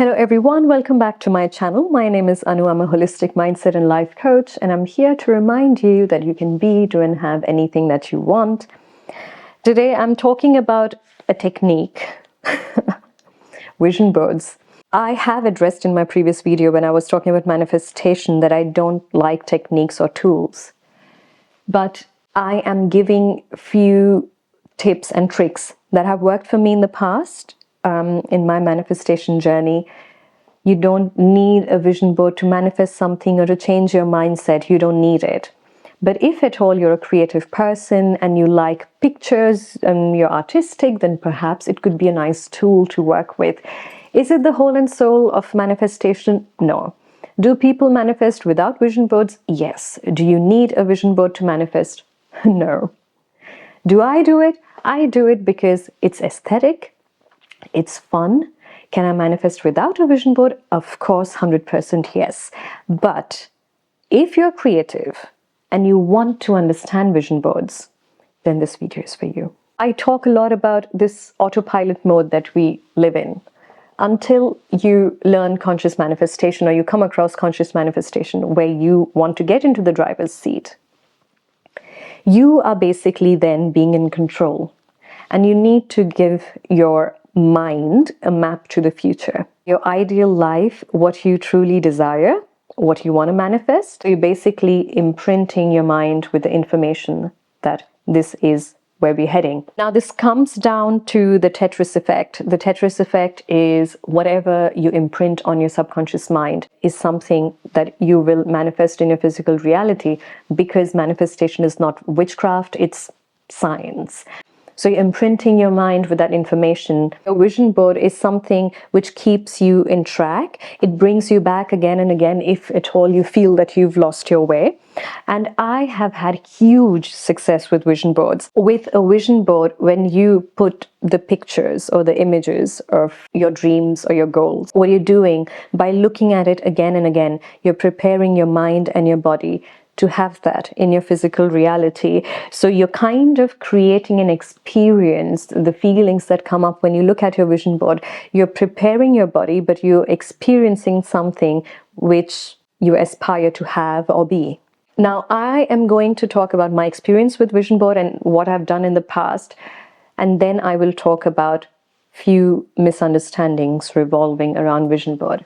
Hello everyone, welcome back to my channel. My name is Anu. I'm a holistic mindset and life coach, and I'm here to remind you that you can be, do, and have anything that you want. Today I'm talking about a technique, vision boards. I have addressed in my previous video when I was talking about manifestation that I don't like techniques or tools, but I am giving few tips and tricks that have worked for me in the past in my manifestation journey. You don't need a vision board to manifest something or to change your mindset. You don't need it. But if at all you're a creative person and you like pictures and you're artistic, then perhaps it could be a nice tool to work with. Is it the whole and soul of manifestation? No. Do people manifest without vision boards? Yes. Do you need a vision board to manifest? No. Do I do it? I do it because it's aesthetic, it's fun. Can I manifest without a vision board? Of course, 100% yes. But if you're creative and you want to understand vision boards, then this video is for you. I talk a lot about this autopilot mode that we live in. Until you learn conscious manifestation or you come across conscious manifestation where you want to get into the driver's seat, you are basically then being in control. And you need to give your mind a map to the future. Your ideal life, what you truly desire, what you want to manifest. You're basically imprinting your mind with the information that this is where we're heading. Now, this comes down to the Tetris effect. The Tetris effect is whatever you imprint on your subconscious mind is something that you will manifest in your physical reality, because manifestation is not witchcraft, it's science. So you're imprinting your mind with that information. Your vision board is something which keeps you in track. It brings you back again and again if at all you feel that you've lost your way. And I have had huge success with vision boards. With a vision board, when you put the pictures or the images of your dreams or your goals, what you're doing by looking at it again and again, you're preparing your mind and your body to have that in your physical reality. So you're kind of creating an experience, the feelings that come up when you look at your vision board. You're preparing your body, but you're experiencing something which you aspire to have or be. Now, I am going to talk about my experience with vision board and what I've done in the past, and then I will talk about few misunderstandings revolving around vision board.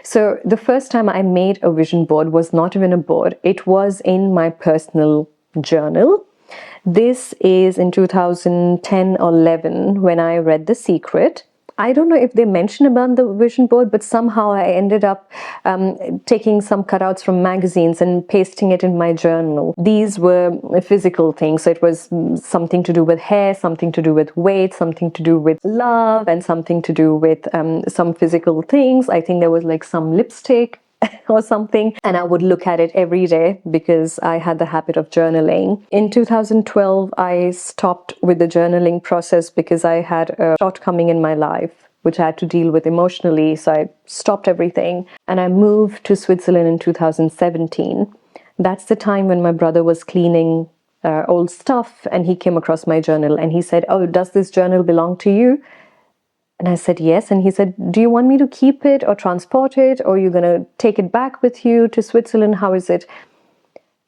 So the first time I made a vision board was not even a board. It was in my personal journal. This is in 2010 or 11 when I read The Secret. I don't know if they mention about the vision board, but somehow I ended up taking some cutouts from magazines and pasting it in my journal. These were physical things. So it was something to do with hair, something to do with weight, something to do with love, and something to do with some physical things. I think there was like some lipstick or something, and I would look at it every day because I had the habit of journaling. In 2012, I stopped with the journaling process because I had a shortcoming in my life which I had to deal with emotionally, so I stopped everything and I moved to Switzerland in 2017. That's the time when my brother was cleaning old stuff and he came across my journal and he said, "Oh, does this journal belong to you?" And I said, yes. And he said, "Do you want me to keep it or transport it, or are you going to take it back with you to Switzerland? How is it?"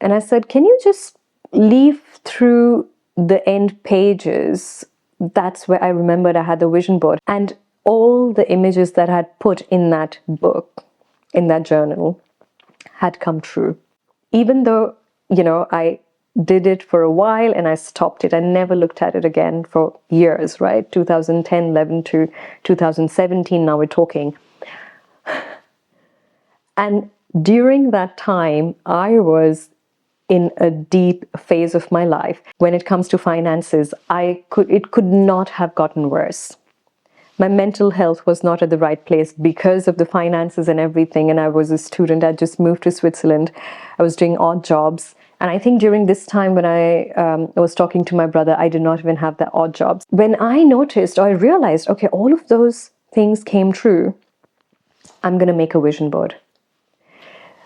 And I said, "Can you just leaf through the end pages?" That's where I remembered I had the vision board. And all the images that I had put in that book, in that journal, had come true. Even though, I did it for a while and I stopped it. I never looked at it again for years, right? 2010, 11 to 2017, now we're talking. And during that time, I was in a deep phase of my life. When it comes to finances, it could not have gotten worse. My mental health was not at the right place because of the finances and everything. And I was a student. I just moved to Switzerland. I was doing odd jobs. And I think during this time when I was talking to my brother, I did not even have the odd jobs. When I noticed or I realized, okay, all of those things came true, I'm going to make a vision board.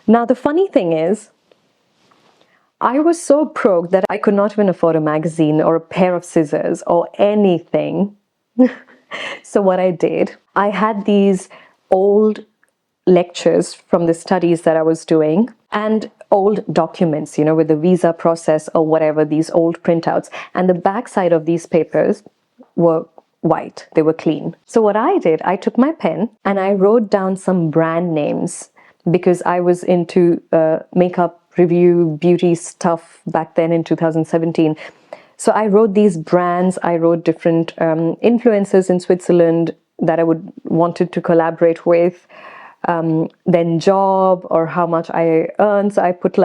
Now, the funny thing is, I was so broke that I could not even afford a magazine or a pair of scissors or anything. So what I did, I had these old lectures from the studies that I was doing and old documents, with the visa process or whatever, these old printouts. And the backside of these papers were white, they were clean. So what I did, I took my pen and I wrote down some brand names because I was into makeup review, beauty stuff back then in 2017. So I wrote these brands, I wrote different influencers in Switzerland that I wanted to collaborate with, then job or how much I earned. So I put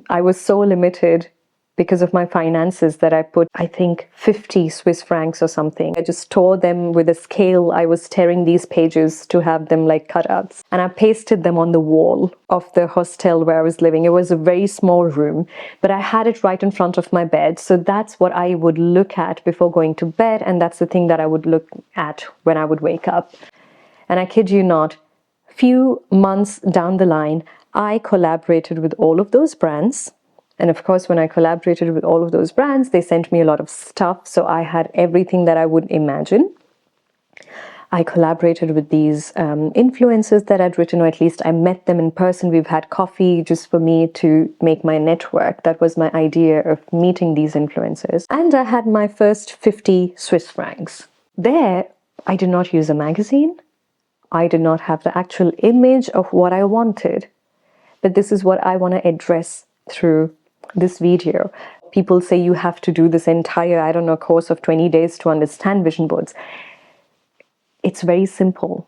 I was so limited because of my finances that I put, I think, 50 Swiss francs or something. I just tore them with a scale. I was tearing these pages to have them like cutouts. And I pasted them on the wall of the hostel where I was living. It was a very small room, but I had it right in front of my bed. So that's what I would look at before going to bed. And that's the thing that I would look at when I would wake up. And I kid you not, few months down the line, I collaborated with all of those brands. And of course, when I collaborated with all of those brands, they sent me a lot of stuff. So I had everything that I would imagine. I collaborated with these influencers that I'd written, or at least I met them in person. We've had coffee just for me to make my network. That was my idea of meeting these influencers. And I had my first 50 Swiss francs. There, I did not use a magazine. I did not have the actual image of what I wanted. But this is what I want to address through this video. People say you have to do this entire, course of 20 days to understand vision boards. It's very simple.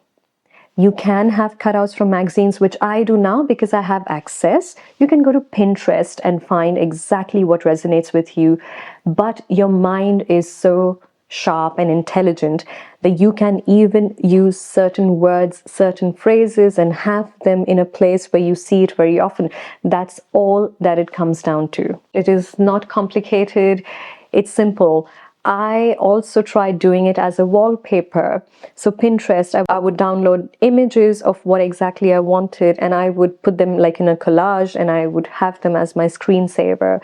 You can have cutouts from magazines, which I do now because I have access. You can go to Pinterest and find exactly what resonates with you. But your mind is so sharp and intelligent that you can even use certain words, certain phrases, and have them in a place where you see it very often. That's all that it comes down to. It is not complicated. It's simple. I also tried doing it as a wallpaper. So Pinterest, I would download images of what exactly I wanted, and I would put them like in a collage, and I would have them as my screensaver,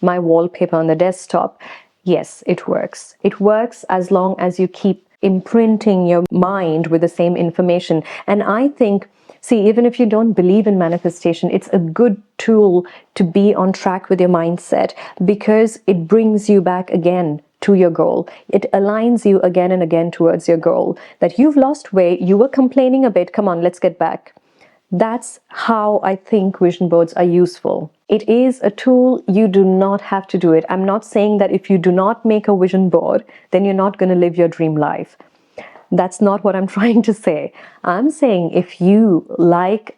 my wallpaper on the desktop. Yes, it works. It works as long as you keep imprinting your mind with the same information. And I think, even if you don't believe in manifestation, it's a good tool to be on track with your mindset because it brings you back again to your goal. It aligns you again and again towards your goal. That you've lost weight, you were complaining a bit, come on, let's get back. That's how I think vision boards are useful. It is a tool. You do not have to do it. I'm not saying that if you do not make a vision board, then you're not going to live your dream life. That's not what I'm trying to say. I'm saying if you like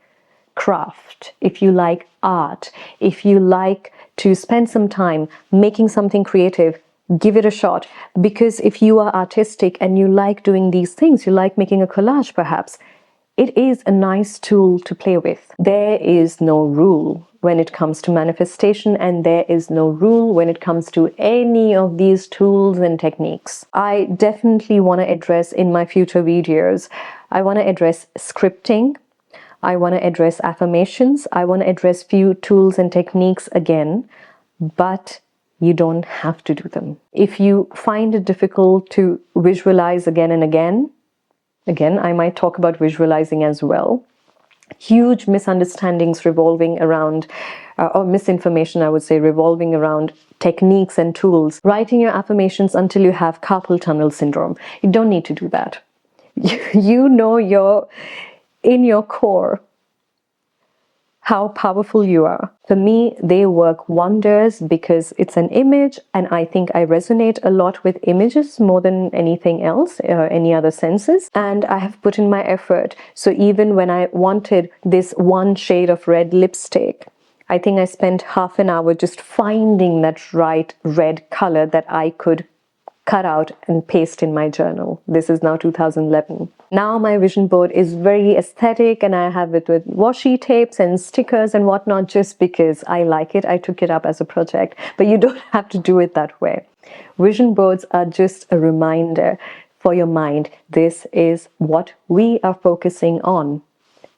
craft, if you like art, if you like to spend some time making something creative, give it a shot. Because if you are artistic and you like doing these things, you like making a collage perhaps, it is a nice tool to play with. There is no rule when it comes to manifestation, and there is no rule when it comes to any of these tools and techniques. I definitely want to address in my future videos, I want to address scripting, I want to address affirmations, I want to address few tools and techniques again, but you don't have to do them. If you find it difficult to visualize again and again, I might talk about visualizing as well. Huge misunderstandings revolving around, or misinformation, I would say, revolving around techniques and tools. Writing your affirmations until you have carpal tunnel syndrome. You don't need to do that. You know in your core how powerful you are. For me, they work wonders because it's an image, and I think I resonate a lot with images more than anything else, any other senses. And I have put in my effort. So even when I wanted this one shade of red lipstick, I think I spent half an hour just finding that right red color that I could cut out and paste in my journal. This is now 2011. Now my vision board is very aesthetic, and I have it with washi tapes and stickers and whatnot just because I like it. I took it up as a project, but you don't have to do it that way. Vision boards are just a reminder for your mind. This is what we are focusing on.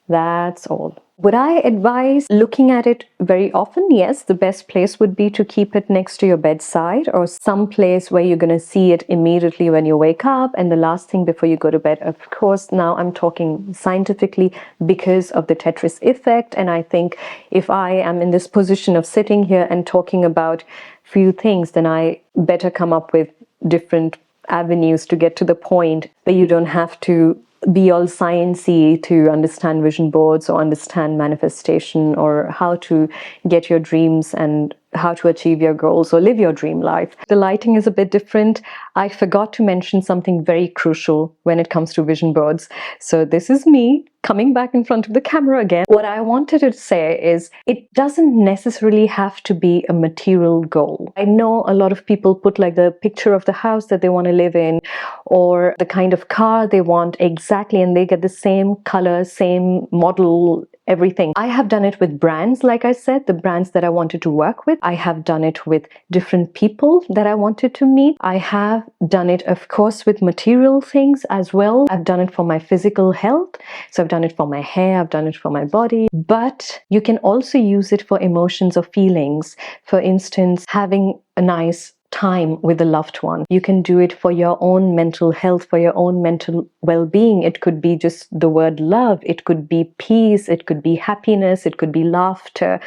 That's all. Would I advise looking at it very often? Yes, the best place would be to keep it next to your bedside or some place where you're going to see it immediately when you wake up and the last thing before you go to bed. Of course, now I'm talking scientifically because of the Tetris effect, and I think if I am in this position of sitting here and talking about few things, then I better come up with different avenues to get to the point where you don't have to be all sciencey to understand vision boards or understand manifestation or how to get your dreams and how to achieve your goals or live your dream life. The lighting is a bit different. I forgot to mention something very crucial when it comes to vision boards. So this is me coming back in front of the camera again. What I wanted to say is it doesn't necessarily have to be a material goal. I know a lot of people put like the picture of the house that they want to live in or the kind of car they want exactly, and they get the same color, same model, everything. I have done it with brands, like I said, the brands that I wanted to work with. I have done it with different people that I wanted to meet. I have done it, of course, with material things as well. I've done it for my physical health. So I've done it for my hair, I've done it for my body. But you can also use it for emotions or feelings. For instance, having a nice time with a loved one. You can do it for your own mental health, for your own mental well-being. It could be just the word love, it could be peace, it could be happiness, it could be laughter.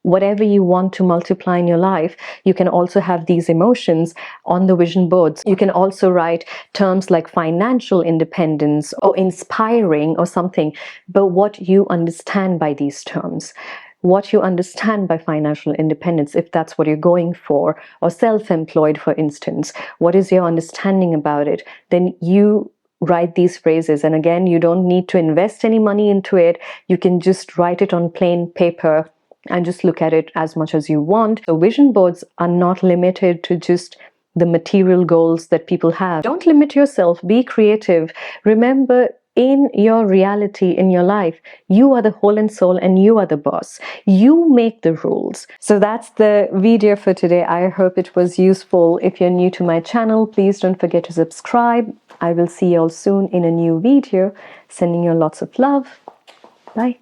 Whatever you want to multiply in your life, you can also have these emotions on the vision boards. You can also write terms like financial independence or inspiring or something, but what you understand by these terms. What you understand by financial independence, if that's what you're going for, or self-employed, for instance, what is your understanding about it? Then you write these phrases. And again, you don't need to invest any money into it. You can just write it on plain paper and just look at it as much as you want. So vision boards are not limited to just the material goals that people have. Don't limit yourself. Be creative. Remember, in your reality, in your life, you are the whole and soul and you are the boss. You make the rules. So that's the video for today. I hope it was useful. If you're new to my channel, please don't forget to subscribe. I will see you all soon in a new video. Sending you lots of love. Bye.